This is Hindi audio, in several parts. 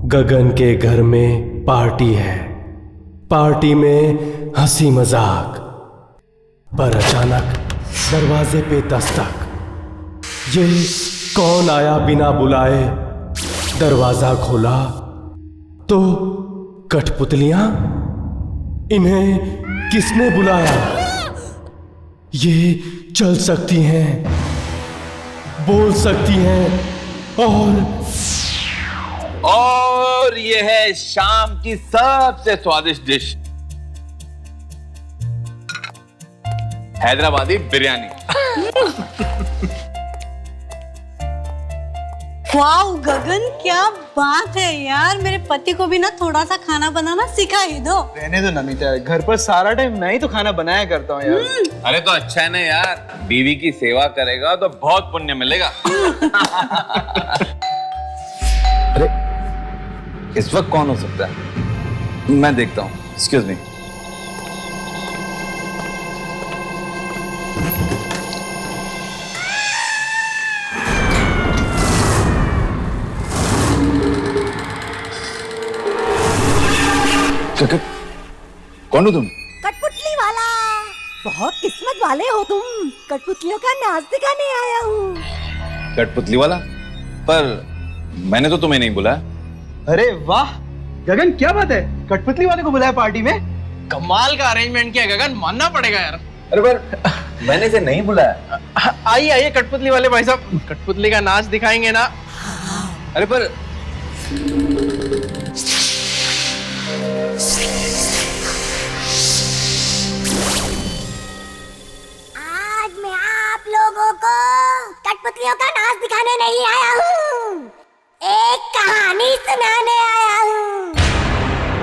गगन के घर में पार्टी है, पार्टी में हंसी मजाक, पर अचानक दरवाजे पे दस्तक। ये कौन आया बिना बुलाए? दरवाजा खोला तो कठपुतलियां। इन्हें किसने बुलाया? ये चल सकती हैं, बोल सकती हैं और ये है शाम की सबसे स्वादिष्ट डिश, हैदराबादी बिरयानी। वाओ गगन, क्या बात है यार। मेरे पति को भी ना थोड़ा सा खाना बनाना सिखा ही दो। रहने दो नमिता, घर पर सारा टाइम मैं ही तो खाना बनाया करता हूँ यार। अरे तो अच्छा है ना यार, बीवी की सेवा करेगा तो बहुत पुण्य मिलेगा। अरे इस वक्त कौन हो सकता है? मैं देखता हूँ। Excuse me. कौन हो तुम? कठपुतली वाला। बहुत किस्मत वाले हो तुम। कठपुतलियों का नाच दिखाने आया हूँ। कठपुतली वाला? पर मैंने तो तुम्हें नहीं बुलाया। अरे वाह गगन, क्या बात है, कठपुतली वाले को बुलाया पार्टी में? कमाल का अरेंजमेंट किया गगन, मानना पड़ेगा यार। अरे पर मैंने इसे नहीं बुलाया। आइए आइए कठपुतली वाले भाई साहब, कठपुतली का नाच दिखाएंगे ना। अरे पर आज मैं आप लोगों को कठपुतलियों का नाच दिखाने नहीं आया हूँ, एक कहानी सुनाने आया हूँ।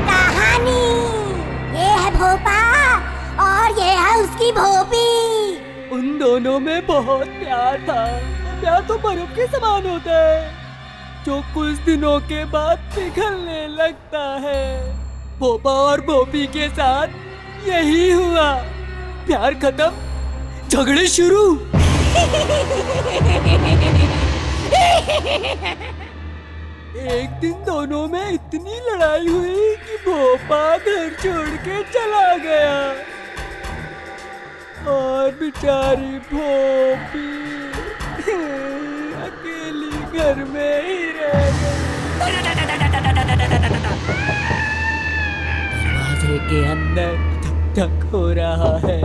कहानी ये है भोपा और ये है उसकी भोपी। उन दोनों में बहुत प्यार था। प्यार तो बर्फ के समान होता है जो कुछ दिनों के बाद पिघलने लगता है। भोपा और भोपी के साथ यही हुआ। प्यार खत्म, झगड़े शुरू। एक दिन दोनों में इतनी लड़ाई हुई कि भोपा घर छोड़ के चला गया और बेचारी भोपी अकेली घर में ही रह गई। दरवाजे के अंदर धक धक हो रहा है।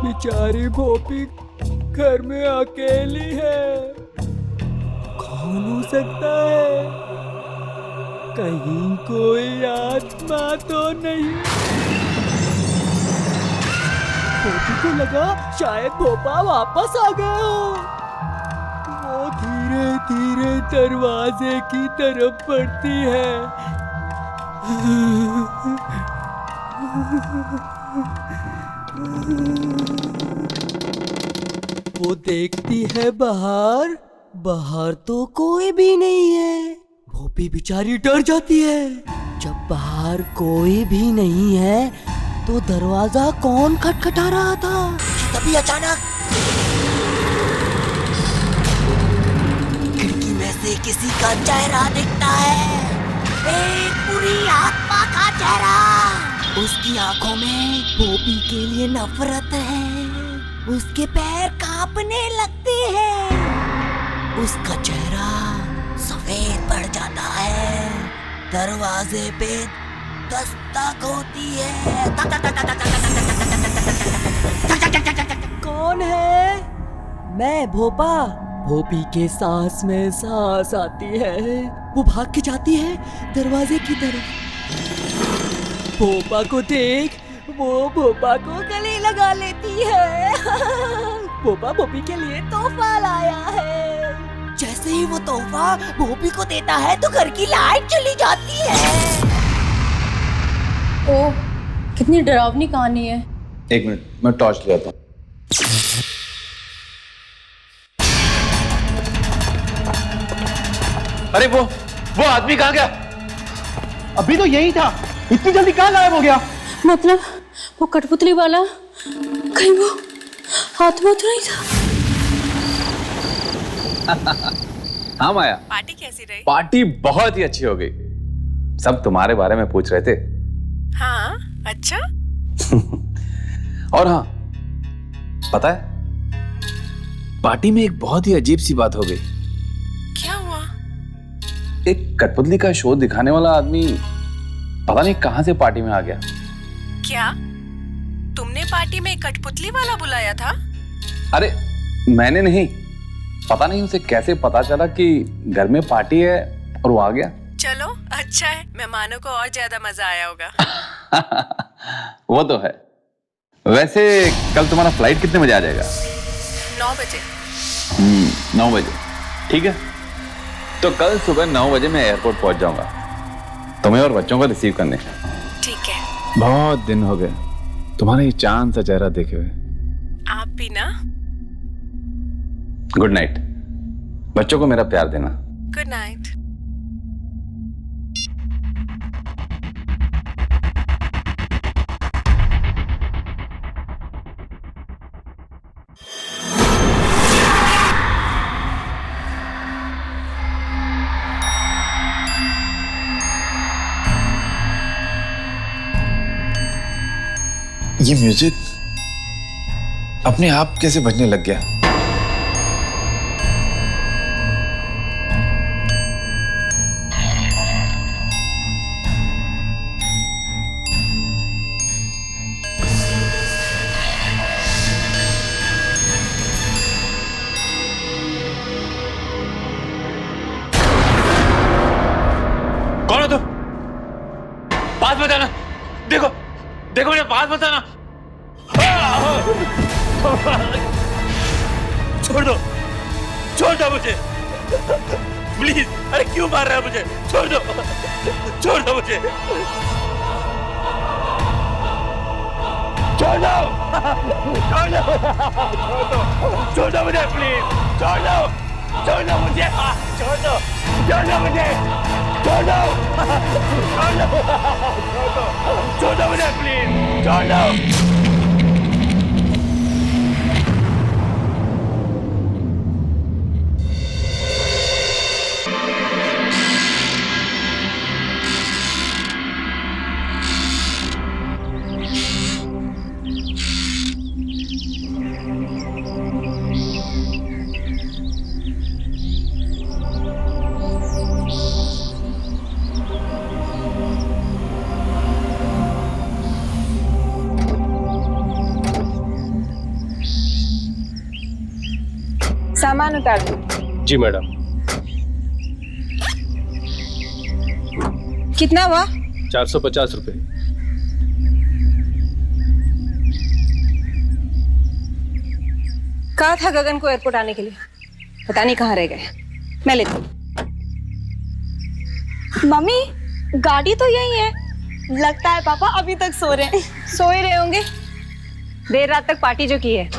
बेचारी भोपी घर में अकेली है। कौन हो सकता है? कहीं कोई आत्मा तो नहीं? भोपी को लगा शायद भोपा वापस आ गया हो। वो धीरे धीरे दरवाजे की तरफ बढ़ती है। वो देखती है बाहर, बाहर तो कोई भी नहीं है। भोपी बेचारी डर जाती है। जब बाहर कोई भी नहीं है तो दरवाजा कौन खटखटा रहा था? तभी अचानक खिड़की में से किसी का चेहरा दिखता है। एक बुरी आत्मा का चेहरा। उसकी आंखों में भोपी के लिए नफरत है। उसके पैर कांपने लगते हैं। उसका चेहरा सफेद पड़ जाता है। दरवाजे पे दस्तक होती है। कौन है? मैं भोपा। भोपी के सांस में सांस आती है। वो भाग के जाती है दरवाजे की तरफ। भोपा को देख वो भोपा को गले लगा लेती है। भोपा भोपी के लिए तोहफा लाया है। जैसे ही वो तोहफा भोपी को देता है तो घर की लाइट चली जाती है। ओह, कितनी डरावनी कहानी है। एक मिनट, मैं टॉर्च ले आता हूँ। अरे वो आदमी कहाँ गया? अभी तो यही था, इतनी जल्दी कहाँ गायब हो गया? मतलब वो कठपुतली वाला कहीं वो आत्मा तो नहीं था? हाँ माया, पार्टी कैसी रही? पार्टी बहुत ही अच्छी हो गई। सब तुम्हारे बारे में पूछ रहे थे। हाँ, अच्छा। और हाँ, पता है पार्टी में एक बहुत ही अजीब सी बात हो गई। क्या हुआ? एक कठपुतली का शो दिखाने वाला आदमी पता नहीं कहां से पार्टी में आ गया। क्या तुमने पार्टी में कठपुतली वाला बुलाया था? अरे मैंने नहीं, पता नहीं उसे कैसे पता चला कि घर में पार्टी है और वो आ गया। चलो अच्छा है, मेहमानों को और ज्यादा मजा आया होगा। वो तो है। वैसे कल तुम्हारा फ्लाइट कितने बजे आ जाएगा? 9 बजे। 9 बजे, ठीक है। तो कल सुबह 9 बजे मैं एयरपोर्ट पहुंच जाऊंगा तुम्हें और बच्चों को रिसीव करने। ठीक है। बहुत दिन हो गए तुम्हारा ये चांद सा चेहरा देखे हुए। आप भी ना। Good night. बच्चों को मेरा प्यार देना। Good night. ये म्यूजिक अपने आप कैसे बजने लग गया? कौन हो तुम? बात बताना। देखो देखो मुझे बात बताना। छोड़ दो मुझे प्लीज। अरे क्यों मार रहा है मुझे? छोड़ दो मुझे। छोड़ दो मुझे प्लीज। छोड़ दो मुझे। प्लीज छोड़ दो। सामान उतार दो। जी मैडम। कितना हुआ? 450 रुपए। कहा था गगन को एयरपोर्ट आने के लिए, पता नहीं कहाँ रह गए। मैं लेती हूँ। मम्मी गाड़ी तो यही है। लगता है पापा अभी तक सो रहे हैं। सो ही रहे होंगे, देर रात तक पार्टी जो की है।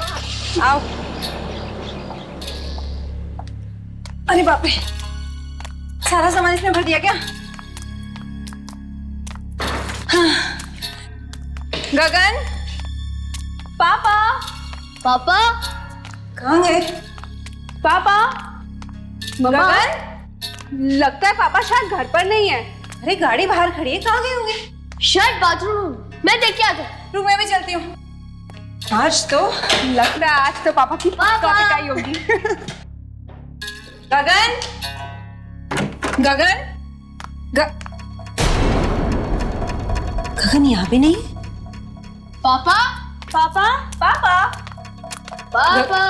आओ। अरे बाप रे, सारा सामान इसमें भर दिया क्या? हाँ। गगन, पापा पापा कहाँ गए? पापा, मम्मा। गगन, लगता है पापा शायद घर पर नहीं है। अरे गाड़ी बाहर खड़ी है, कहाँ गए होंगे? शायद बाथरूम। मैं देख के आता। रुक, मैं भी चलती हूँ। आज तो लगता है आज तो पापा की पक्का पिटाई होगी। गगन, गगन, गगन यहाँ भी नहीं। पापा पापा पापा, पापा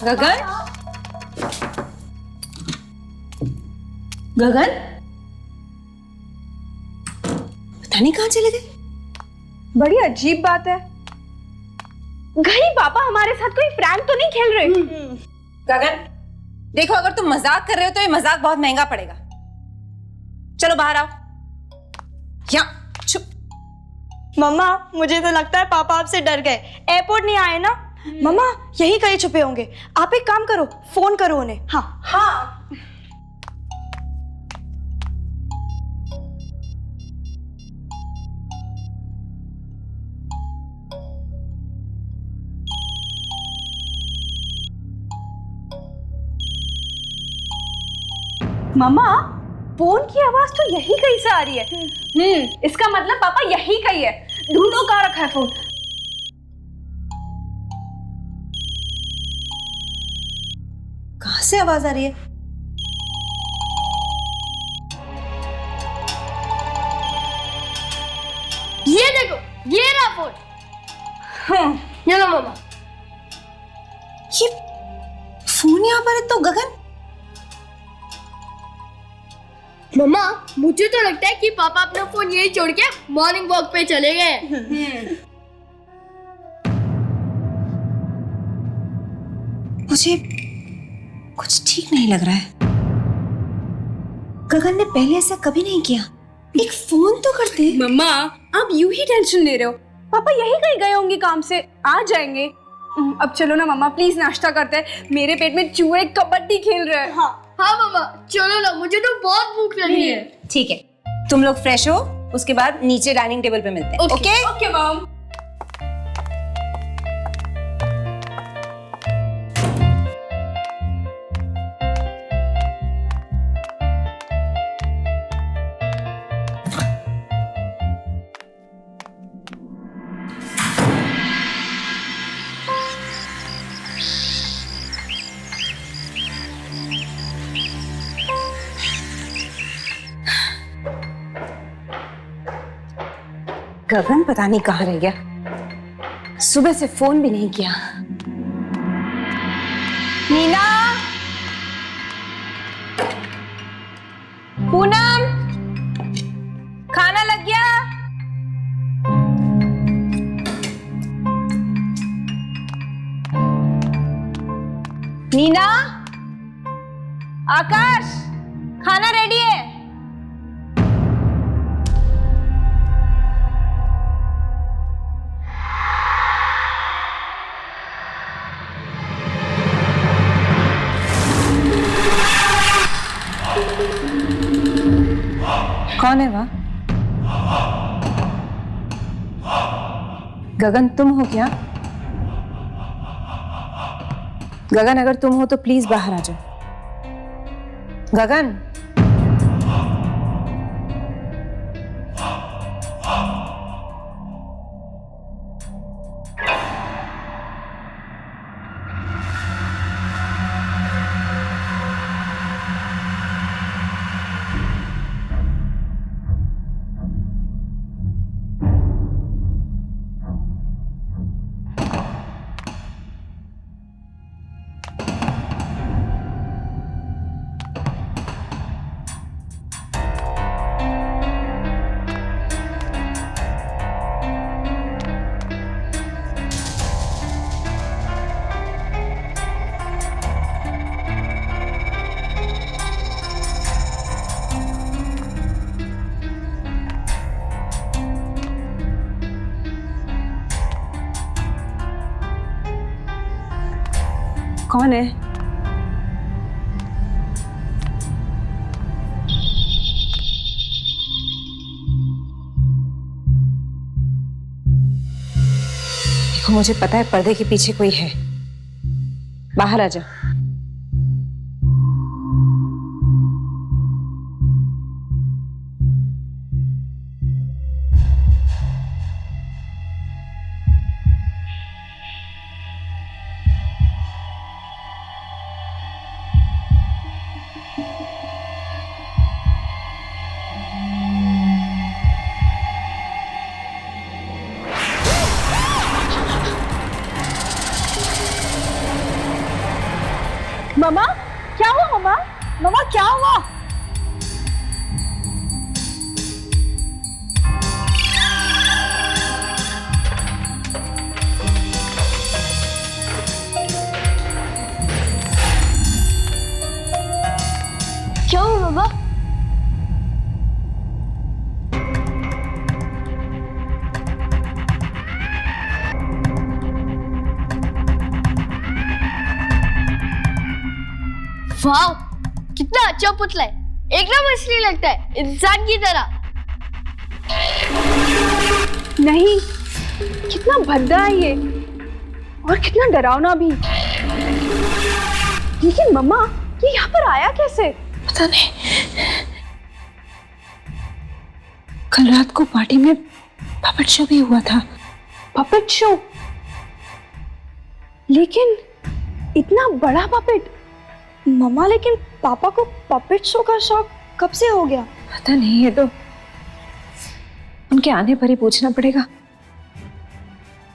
गगन, गगन, पता नहीं कहाँ चले गए। बड़ी अजीब बात है। कहीं पापा हमारे साथ कोई प्रैंक तो नहीं खेल रहे? गगन देखो, अगर तुम मजाक कर रहे हो तो ये मजाक बहुत महंगा पड़ेगा। चलो बाहर आओ। यहाँ चुप। मम्मा मुझे तो लगता है पापा आपसे डर गए। एयरपोर्ट नहीं आए ना? मम्मा यही कहीं छुपे होंगे। आप एक काम करो, फोन करो उन्हें। हाँ हाँ। मम्मा फोन की आवाज तो यही कहीं से आ रही है। इसका मतलब पापा यही कहीं है। ढूंढो कहाँ रखा है फोन। कहाँ से आवाज आ रही है? ये देखो, ये रहा फोन। ये लो मम्मा। ये फोन यहाँ पर है तो गगन। मम्मा मुझे तो लगता है कि पापा अपना फोन यही छोड़ के मॉर्निंग वॉक पे चले गए। मुझे कुछ ठीक नहीं लग रहा है। गगन ने पहले ऐसा कभी नहीं किया। एक फोन तो करते। मम्मा आप यूं ही टेंशन ले रहे हो। पापा यही कहीं गए होंगे काम से, आ जाएंगे। अब चलो ना मम्मा, प्लीज नाश्ता करते हैं। मेरे पेट में चूहे कबड्डी खेल रहे हैं। हाँ मम्मा चलो ना, मुझे तो बहुत भूख लगी है। ठीक है, तुम लोग फ्रेश हो, उसके बाद नीचे डाइनिंग टेबल पे मिलते हैं। Okay okay mom. गगन पता नहीं कहाँ रह गया। सुबह से फोन भी नहीं किया। नीना, पूनम, खाना लग गया? नीना, आकाश, खाना रेडी है? कौन है वह? गगन तुम हो क्या? गगन अगर तुम हो तो प्लीज बाहर आ जाओ। गगन, कौन है? देखो मुझे पता है पर्दे के पीछे कोई है। बाहर आ जाओ। मम्मा क्या हुआ? मम्मा मम्मा क्या हुआ? क्या हुआ मम्मा? वाह कितना अच्छा पुतला है, एकदम असली लगता है, इंसान की तरह। नहीं, कितना भद्दा है ये और कितना डरावना भी। लेकिन मम्मा ये यहाँ पर आया कैसे? पता नहीं, कल रात को पार्टी में पपेट शो भी हुआ था। Puppet show? लेकिन इतना बड़ा पपेट? मम्मा, लेकिन पापा को पपेट शो का शौक कब से हो गया? पता नहीं, ये तो उनके आने पर ही पूछना पड़ेगा।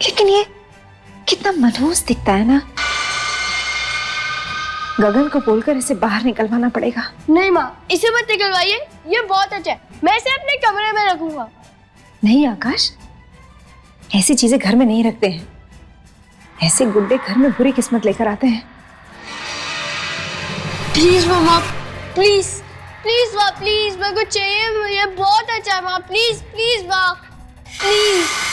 लेकिन ये कितना मनहूस दिखता है ना। गगन को बोलकर इसे बाहर निकलवाना पड़ेगा। नहीं माँ, इसे मत निकलवाइए, ये बहुत अच्छा है, मैं इसे अपने कमरे में रखूंगा। नहीं आकाश, ऐसी चीजें घर में नहीं रखते हैं। ऐसे गुड्डे घर में बुरी किस्मत लेकर आते हैं। प्लीज मामा, प्लीज प्लीज माँ, प्लीज मेरे को चाहिए, ये बहुत अच्छा है माँ, प्लीज प्लीज माँ, प्लीज।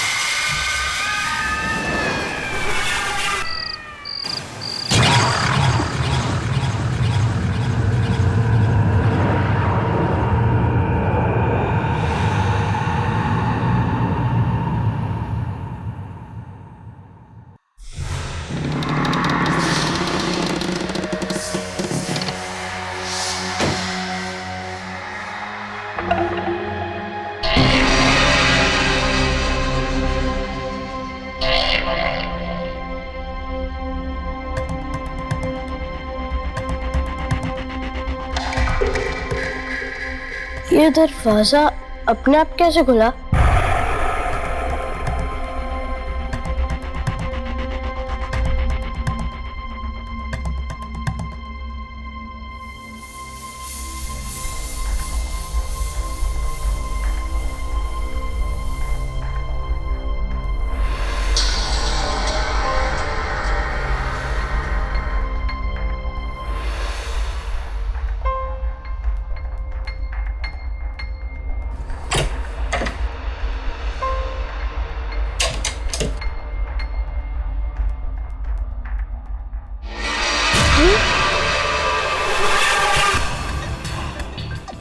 ये दरवाजा अपने आप कैसे खुला?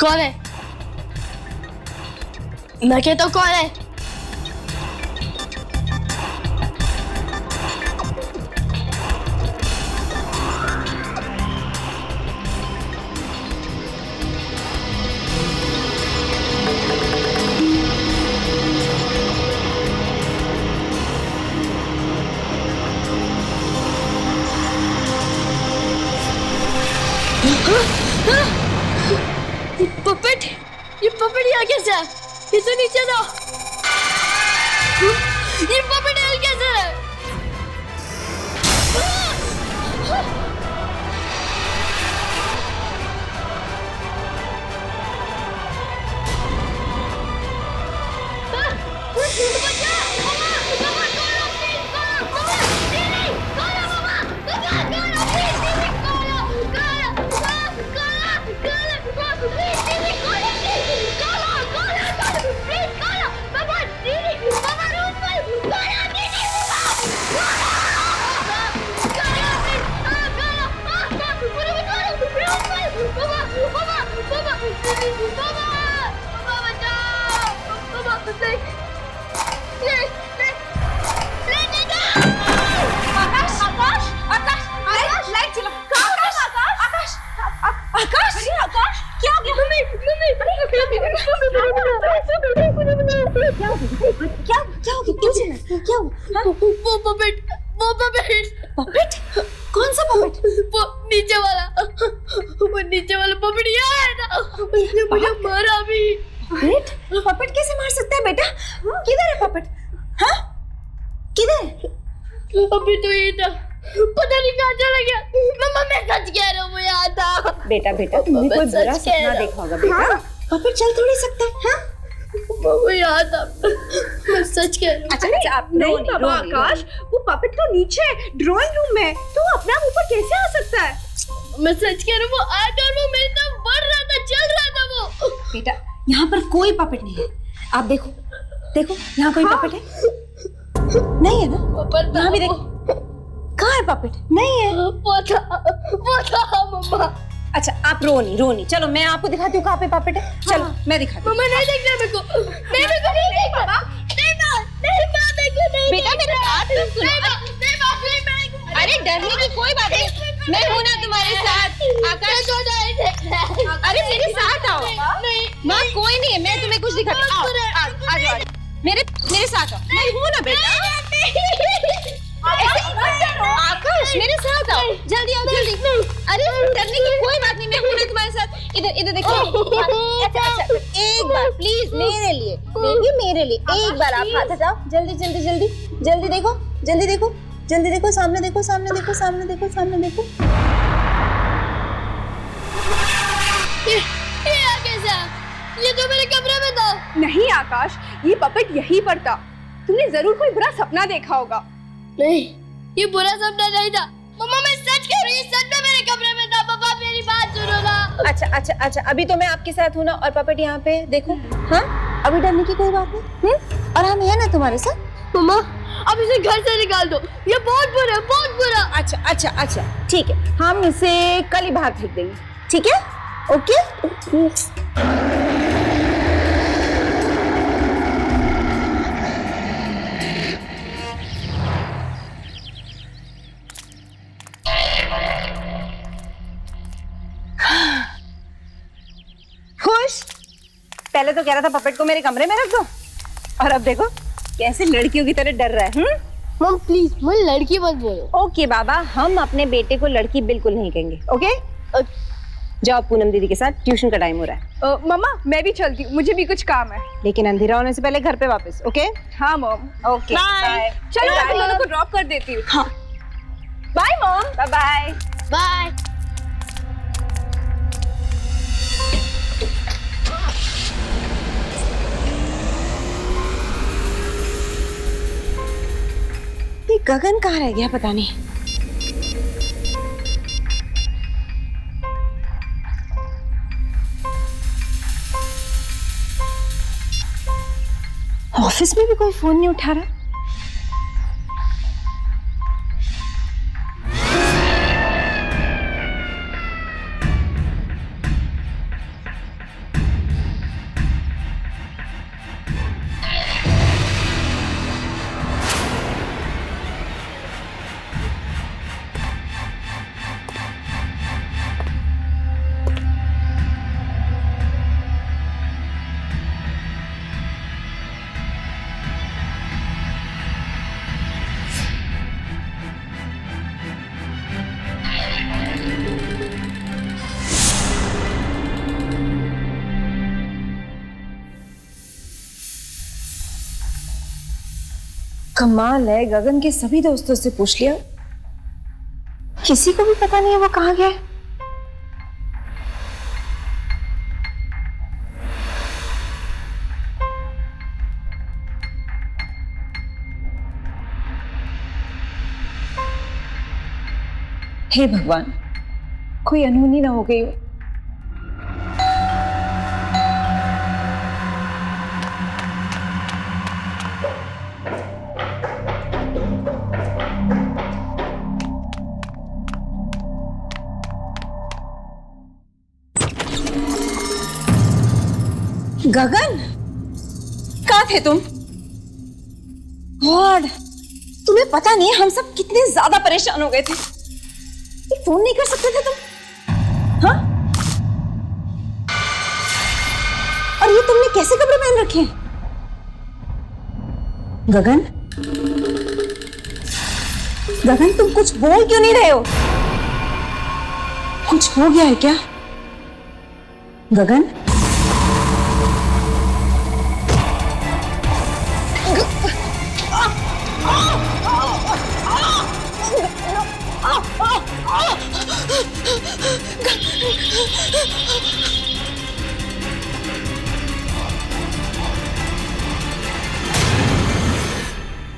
कौन है? मैं कहता हूँ कौन है? पपेट, ये पपेट यहाँ कैसे है? ये तो नीचे था। ये पपेट यहाँ कैसे है? पपेट? कौन सा पपेट? वो नीचे वाला पपेट यहाँ है ना, उसने मुझे मारा भी। पपेट? पपेट कैसे मार सकता है बेटा? किधर है पपेट? हाँ? किधर? अभी तो ये था, पता नहीं कहाँ चला गया। मम्मा मैं सच कह रहा हूँ, वो यहाँ था। बेटा तुमने कोई बुरा सपना देखा होगा बेटा। पपेट चल थोड़ी सकता है। हाँ? वो यहाँ था, मैं सच कह रहा हूँ। अच्छा आप नहीं बाबा आकाश, वो पपेट तो नीचे ड्राइंग रूम में, तो वो अपने आप ऊपर कैसे आ सकता है? मैं सच कह रहा हूँ, वो आया था और वो मेरे तरफ बढ़ रहा था, चल रहा था वो। बेटा यहाँ पर कोई पपेट नहीं है, आप देखो देखो यहाँ कोई पपेट है? नहीं है ना? यहाँ भी देखो, कहाँ है पपेट? नहीं है। वो था मम्मा। अच्छा आप रो नहीं, चलो मैं आपको दिखाती हूँ कहाँ पे पपेट है। चलो मैं दिखाती हूँ। मम्मा नहीं देखना मेरे को, नहीं देखना बेटा मेरी बात तो सुनो। अरे डरने की कोई बात नहीं, मैं हूँ ना तुम्हारे साथ। आकाश अरे मेरे साथ आओ। माँ कोई नहीं है, मैं तुम्हें कुछ दिखाती हूँ। आ जाओ, मेरे साथ आओ। मैं हूँ ना बेटा। आकाश मेरे साथ आओ, जल्दी आओ जल्दी। अरे डरने की कोई बात नहीं, मैं हूँ ना तुम्हारे साथ। इधर देखो। अच्छा एक बार प्लीज मेरे लिए, बेबी मेरे लिए एक बार आप हाथ हटाओ। जल्दी जल्दी जल्दी जल्दी देखो, जल्दी देखो, जल्दी देखो, सामने देखो, सामने देखो, सामने देखो, सामने देखो। ये कैसा? ये तो मेरे कमरे में था। नहीं आकाश, ये पपेट यहीं पर था। तुमने जरूर कोई बुरा सपना देखा होगा। नहीं, ये बुरा सपना नहीं था। मम्मा मैं सच कह रही हूँ, सच में मेरे कमरे में था। पापा मेरी बात सुनो ना। अच्छा अभी तो मैं आपके साथ हूँ ना, और पपेट यहाँ पे देखो। हाँ अभी डरने की कोई बात नहीं। और हम हैं ना तुम्हारे साथ। मम्मा अब इसे घर से निकाल दो, ये बहुत बुरा, बहुत बुरा। अच्छा ठीक है, हम इसे कल ही बाहर फेंक देंगे, ठीक है? ओके। खुश? पहले तो कह रहा था पपेट को मेरे कमरे में रख दो, और अब देखो कैसे लड़कियों की तरह डर रहा है। मम प्लीज मुझे लड़की मत बोलो। ओके बाबा, हम अपने बेटे को लड़की बिल्कुल नहीं कहेंगे। ओके जाओ, पूनम दीदी के साथ ट्यूशन का टाइम हो रहा है। मम्मा मैं भी चलती हूँ, मुझे भी कुछ काम है। लेकिन अंधेरा होने से पहले घर पे वापस। ओके हाँ मॉम। Okay bye. चलो मैं तुम दोनों को ड्रॉप कर देती हूँ। हाँ bye mom. Bye bye bye. ये गगन कहाँ रह गया पता नहीं। ऑफिस में भी कोई फोन नहीं उठा रहा। कमाल है, गगन के सभी दोस्तों से पूछ लिया, किसी को भी पता नहीं है वो कहाँ गया है। हे भगवान, कोई अनहोनी ना हो गई हो। गगन कहाँ थे तुम? गॉड, तुम्हें पता नहीं हम सब कितने ज्यादा परेशान हो गए थे। फोन नहीं कर सकते थे तुम? हाँ? और ये तुमने कैसे कपड़े पहन रखे हैं? गगन, गगन तुम कुछ बोल क्यों नहीं रहे हो? कुछ हो गया है क्या? गगन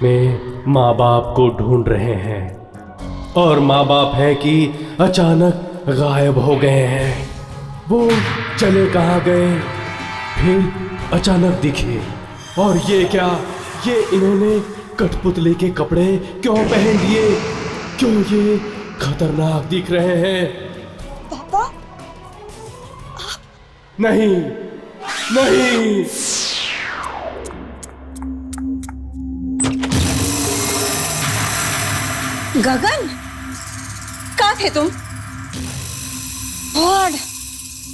में माँ बाप को ढूंढ रहे हैं, और माँ बाप हैं कि अचानक गायब हो गए हैं। वो चले कहाँ गए, फिर अचानक दिखे। और ये क्या, ये इन्होंने कठपुतली के कपड़े क्यों पहन लिए? क्यों ये खतरनाक दिख रहे हैं? पापा? नहीं नहीं, गगन कहाँ थे तुम? गॉड,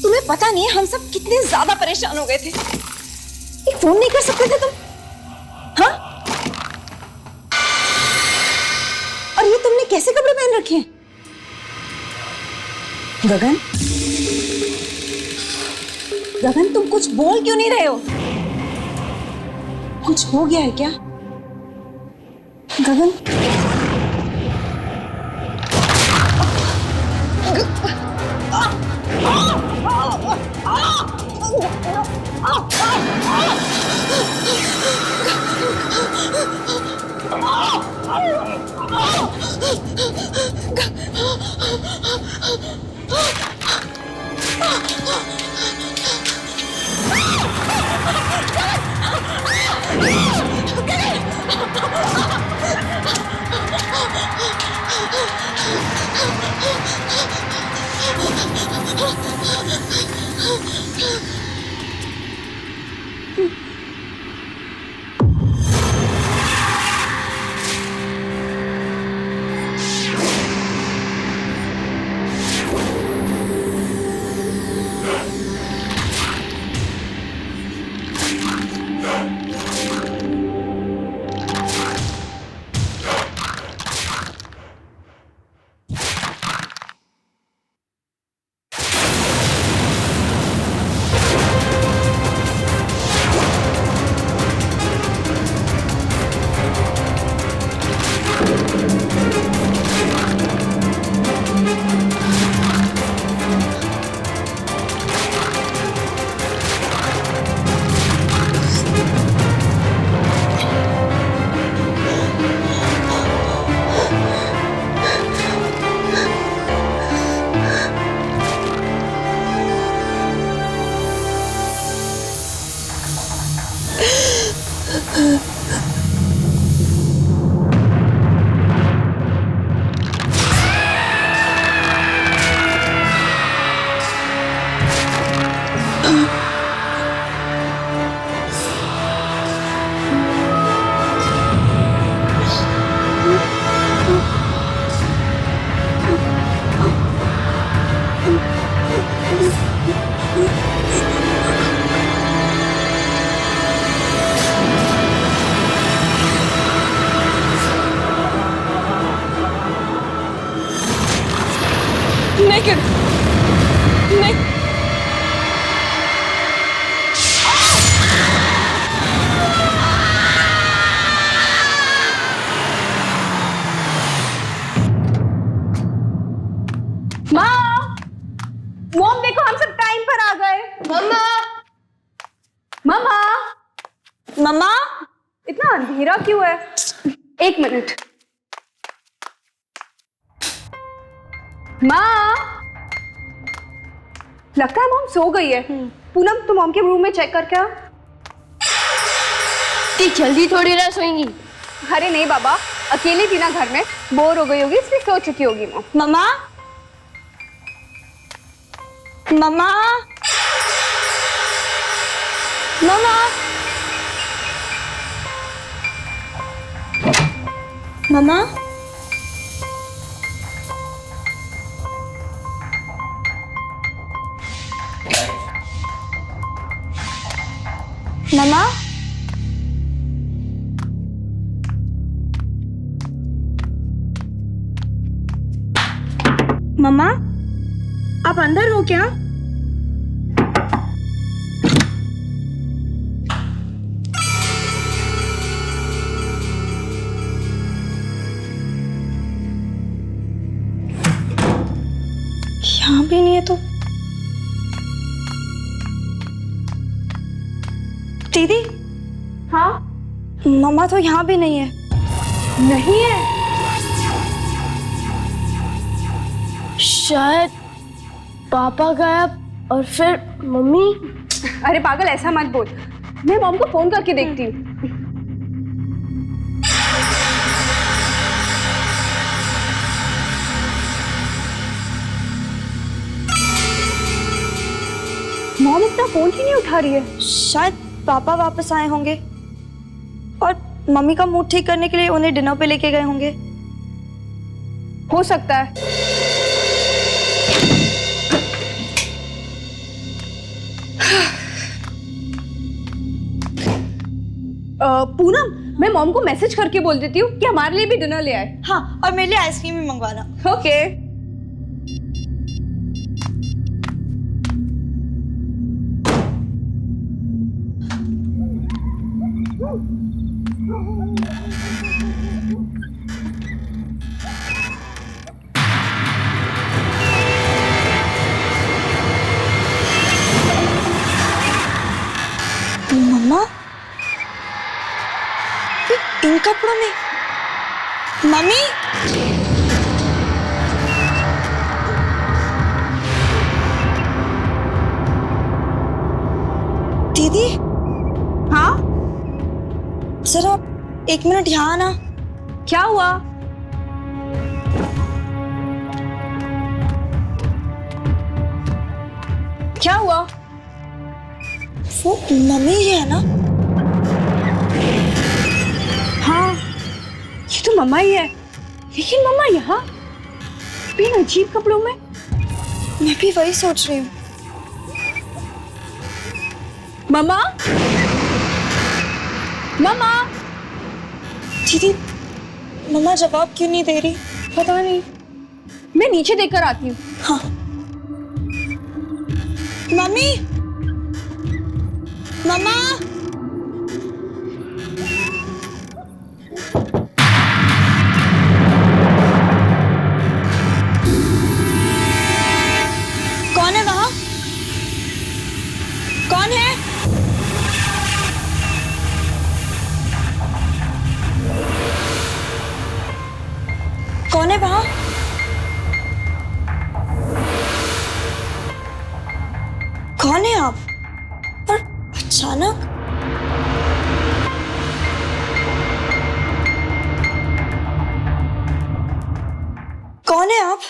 तुम्हें पता नहीं है हम सब कितने ज्यादा परेशान हो गए थे। एक फोन नहीं कर सकते थे तुम? हाँ? और ये तुमने कैसे कपड़े पहन रखे हैं? गगन, गगन तुम कुछ बोल क्यों नहीं रहे हो? कुछ हो गया है क्या गगन? Naked. मॉम देखो हम सब टाइम पर आ गए। मम्मा, मम्मा, मम्मा, इतना अंधेरा क्यों है? एक मिनट। माँ, लगता है मॉम सो गई है। पूनम तुम मॉम के रूम में चेक करके आओ। जल्दी थोड़ी ना सोएंगी। अरे नहीं बाबा, अकेली थी ना घर में, बोर हो गई होगी इसलिए सो चुकी होगी मॉम। मम्मा, मम्मा, मम्मा, मम्मा, मम्मा, मम्मा, आप अंदर हो क्या? यहाँ भी नहीं है तो दीदी। हाँ, मम्मा तो यहाँ भी नहीं है। नहीं है? शायद पापा गायब और फिर मम्मी। अरे पागल, ऐसा मत बोल। मैं मॉम को फोन करके देखती हूँ। मॉम इतना फोन क्यों नहीं उठा रही है? शायद पापा वापस आए होंगे और मम्मी का मूड ठीक करने के लिए उन्हें डिनर पे लेके गए होंगे। हो सकता है। पूनम, मैं मॉम को मैसेज करके बोल देती हूँ कि हमारे लिए भी डिनर ले आए। हाँ, और मेरे लिए आइसक्रीम भी मंगवाना। ओके। मम्मा, इन कपड़ों में? मम्मी, दीदी। हाँ, जरा 1 मिनट यहाँ आना। क्या हुआ? क्या हुआ? वो मम्मी ही है ना? हाँ, ये तो मम्मा ही है। लेकिन मम्मा यहाँ इन अजीब कपड़ों में? मैं भी वही सोच रही हूँ। मम्मा, मम्मा। दीदी, मम्मा जवाब क्यों नहीं दे रही? पता नहीं, मैं नीचे देखकर आती हूँ। हाँ। मम्मी, मम्मा। कौन है वहां? कौन है? कौन है वहां? कौन है आप? और अचानक कौन है आप?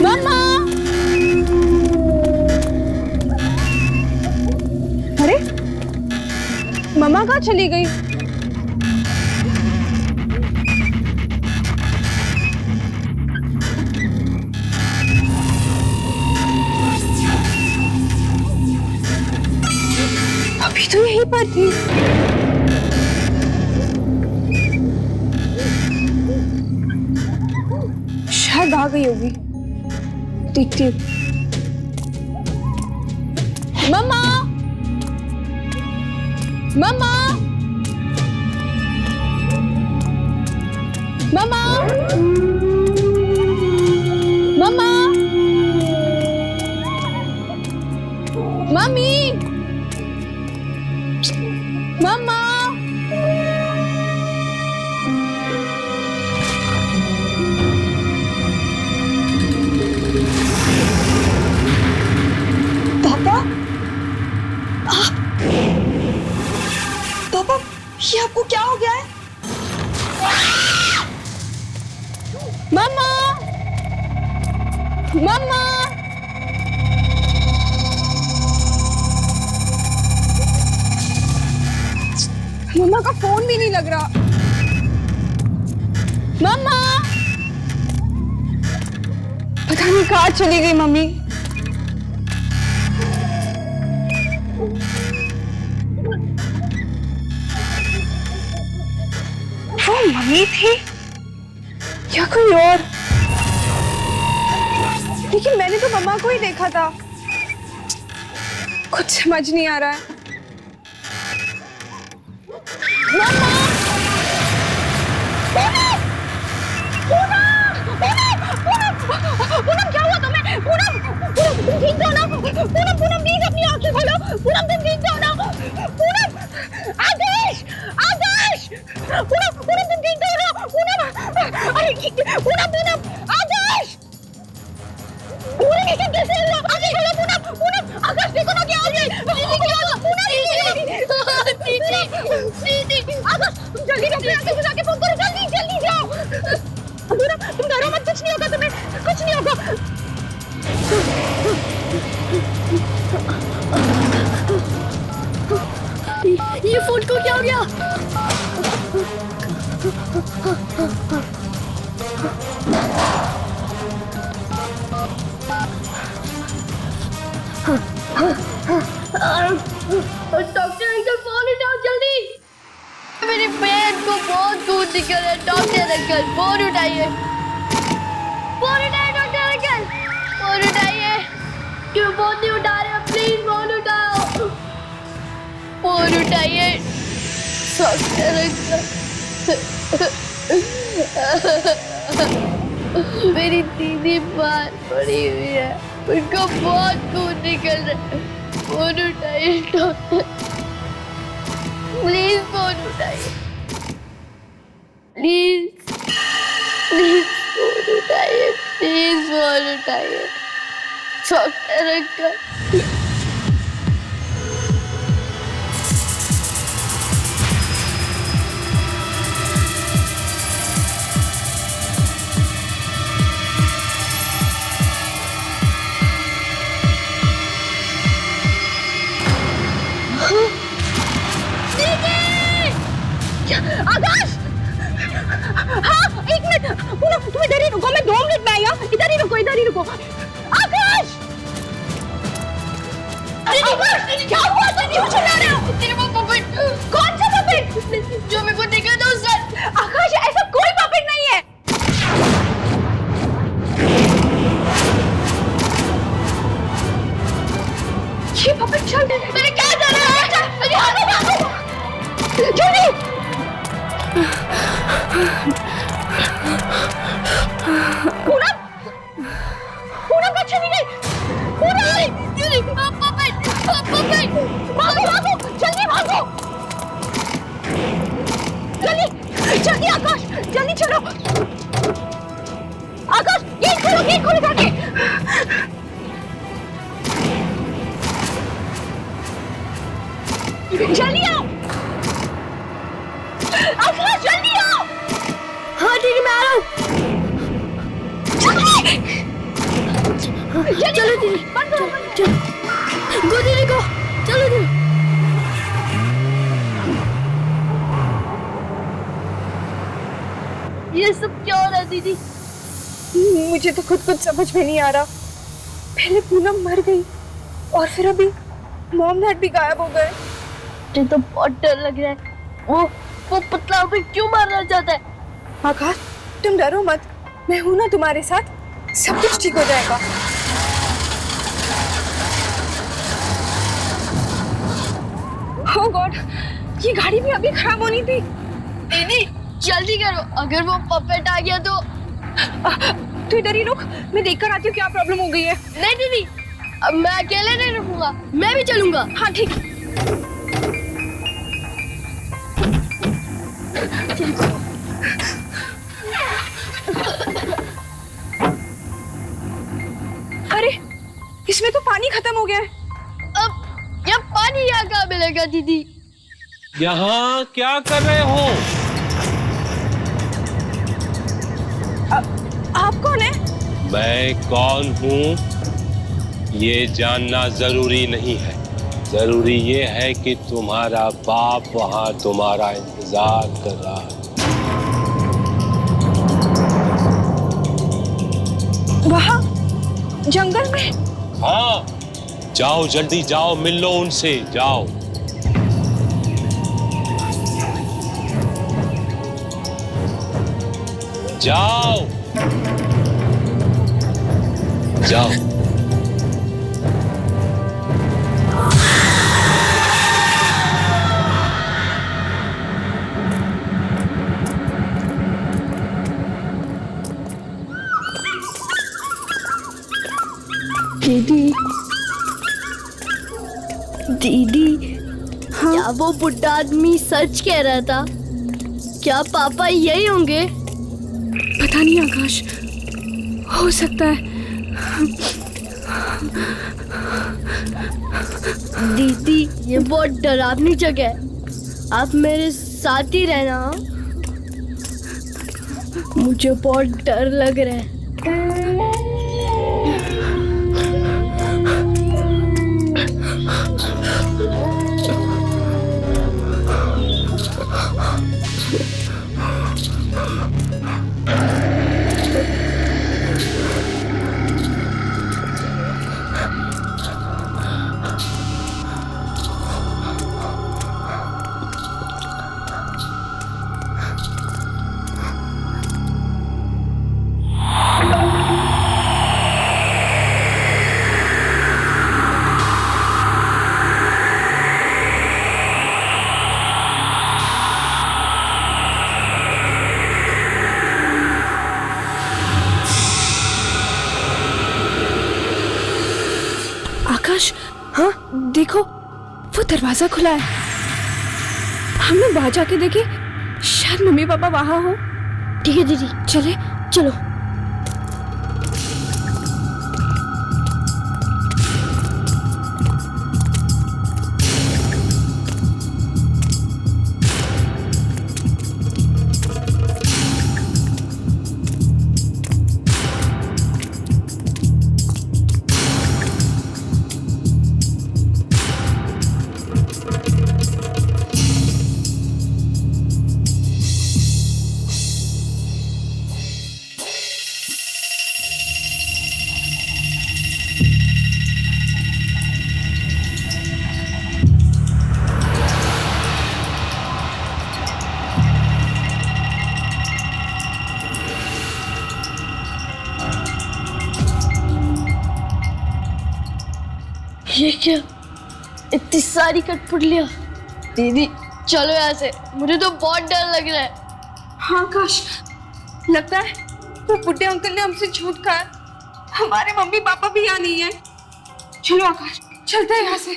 मम्मा! अरे, मम्मा कहाँ चली गई? अभी तो यहीं पर थी। शायद आ गई होगी, देखती हूँ। मम्मा, मम्मा, मम्मा, मम्मा, मम्मी, मम्मा। पापा, पापा, ये आपको क्या हो गया है? मम्मा, मम्मा। मम्मा का फोन भी नहीं लग रहा। मम्मा, पता नहीं कहाँ चली गई मम्मी। वो मम्मी थी या कोई और? लेकिन मैंने तो मम्मा को ही देखा था। कुछ समझ नहीं आ रहा है। मम्मा! पूनम, क्या हुआ तुम्हें? पूनम, तुम ठीक तो हो ना? पूनम, प्लीज अपनी आंखें खोलो। पूनम, तुम ठीक तो हो ना? पूनम, आदेश, आदेश। पूनम, तुम ठीक तो हो ना? पूनम, अरे पूनम, आदेश। पूनम, ये सब कैसे हुआ? आंखें खोलो पूनम, आकाश देखो ना क्या हो गया? क्या हुआ? आकाश, तुम जल्दी डॉक्टर आके बुला के फोन करो, जल्दी जाओ। पूनम, तुम डरो मत, कुछ नहीं होगा तुम्हें, कुछ नहीं होगा। ये फोन को क्या हो गया? डॉक्टर अंकल फोन उठाओ जल्दी। मेरी पेट को बहुत दूध निकल रहा है। डॉक्टर अंकल फोन उठाइए। फोन उठाइए डॉक्टर अंकल, फोन उठाइए। क्यों फोन नहीं उठा रहे हो? प्लीज फोन उठाओ, फोन उठाइए डॉक्टर अंकल। मेरी दीदी बाहर पड़ी हुई है, उनको बहुत खून निकल रहा है। फोन उठाइए डॉक्टर, प्लीज फोन उठाइए, प्लीज प्लीज फोन उठाइए, प्लीज फोन उठाइए डॉक्टर अंकल। आकाश! हाँ, 1 मिनट। पूनम, तुम इधर ही रुको, मैं 2 मिनट में आई हूँ। इधर ही रुको, इधर ही रुको। आकाश! आकाश, क्या हुआ? तुम क्यों चिल्ला रहे हो? तेरे वो पपेट। कौन सा पपेट? जो मेरे को दिखा था उस रात। आकाश, ऐसा कोई पपेट नहीं है। ये पपेट चल रहा है। मैंने क्या जाना है? अरे भागो, जल्दी! पूनम, पूनम अच्छा नहीं गई। पूनम, पपेट, भागो, जल्दी भागो, जल्दी आकाश, जल्दी चलो। आकाश, गेट खोलो जाके। जल्दी आओ आकाश, जल्दी आओ। हाँ दीदी मैं आ रहा हूँ। चलो दीदी, चलो गो दीदी को, चलो दीदी। ये सब क्या हो रहा है दीदी? मुझे तो खुद कुछ समझ में नहीं आ रहा। पहले पूनम मर गई और फिर अभी मॉम डैड भी गायब हो गए। मुझे तो बहुत डर लग रहा है। वो पतला हमें क्यों मारना चाहता है? आकाश, तुम डरो मत, मैं हूं ना तुम्हारे साथ, सब कुछ ठीक हो जाएगा। ओह गॉड, ये गाड़ी भी अभी खराब होनी थी। दीदी जल्दी करो, अगर वो पपेट आ गया तो। तू इधर ही रुक, मैं देखकर आती हूँ क्या प्रॉब्लम हो गई है। नहीं दीदी, अब मैं अकेले नहीं रुकूंगा, मैं भी चलूंगा। हाँ ठीक। अरे इसमें तो पानी खत्म हो गया है। अब यह पानी यहाँ कहाँ मिलेगा दीदी? यहाँ क्या कर रहे हो? आप कौन है? मैं कौन हूँ ये जानना जरूरी नहीं है। जरूरी ये है कि तुम्हारा बाप वहां तुम्हारा इंतजार कर रहा है। वहाँ जंगल में? हाँ, जाओ जल्दी जाओ, मिल लो उनसे, जाओ। जाओ जाओ। दीदी हाँ? क्या वो बुढ़ा आदमी सच कह रहा था? क्या पापा यही होंगे? पता नहीं आकाश, हो सकता है। दीदी ये बहुत डरावनी जगह है, आप मेरे साथ ही रहना। मुझे बहुत डर लग रहा है। आकाश, हाँ देखो, वो दरवाजा खुला है। हम लोग बाहर जाके देखे, शायद मम्मी पापा वहां हो। ठीक है दीदी, चले चलो। ये क्या, इतनी सारी कठपुतलियां। दीदी चलो यहाँ से, मुझे तो बहुत डर लग रहा है। हाँ आकाश, लगता है वो बुड्ढे अंकल ने हमसे झूठ कहा। हमारे मम्मी पापा भी यहाँ नहीं है। चलो आकाश, चलते हैं यहाँ से।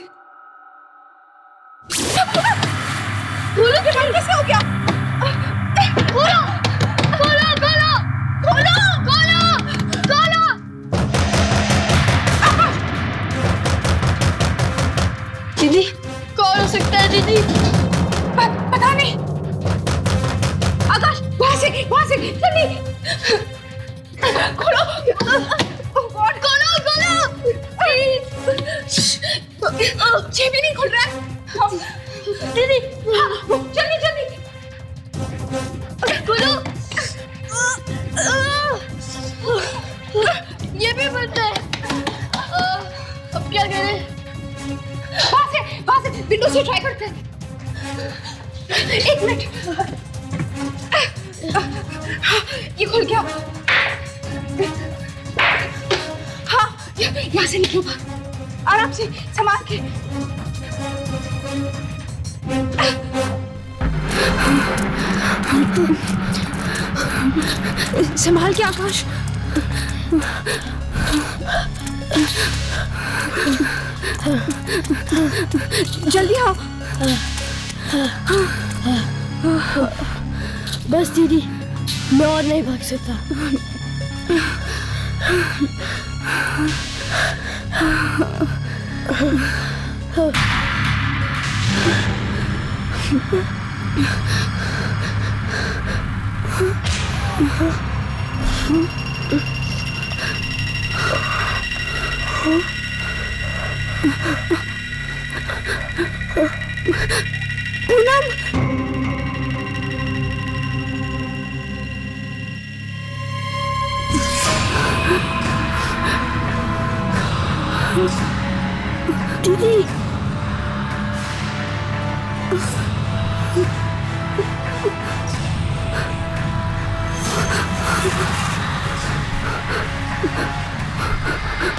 खोलो के बंद कैसे हो गया? खोलो खोलो खोलो खोलो खोलो खोलो। दीदी कौन हो सकता है दीदी? पता नहीं। आकाश, वहां से जल्दी खोलो। खोलो खोलो ये भी नहीं खुल रहा है। दीदी जल्दी जल्दी खोलो। ये भी बंद है। अब क्या करें? वहां से विंडो से ट्राई करते हैं। एक मिनट, ये खुल गया। हाँ, यहाँ से निकलो, आराम से, संभाल के। संभाल के आकाश। जल्दी आओ। बस दीदी, मैं और नहीं भाग सकता। पूनम, दीदी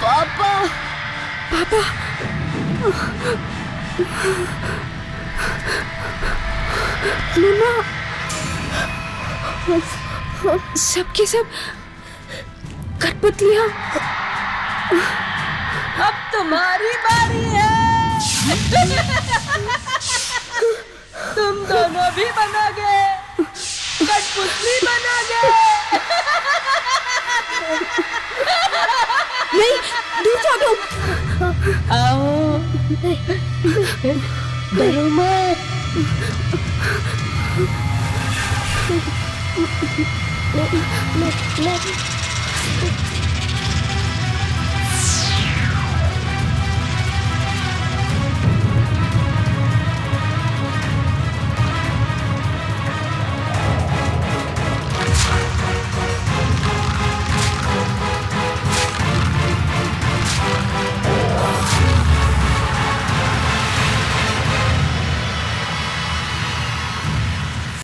पापा पापा, मम्मा, सबके सब कठपुतलियां। अब तुम्हारी बारी है। तुम दोनों भी बनोगे, कठपुतली बनोगे। नहीं, दूर जाओ। आओ, डरो मत। मैं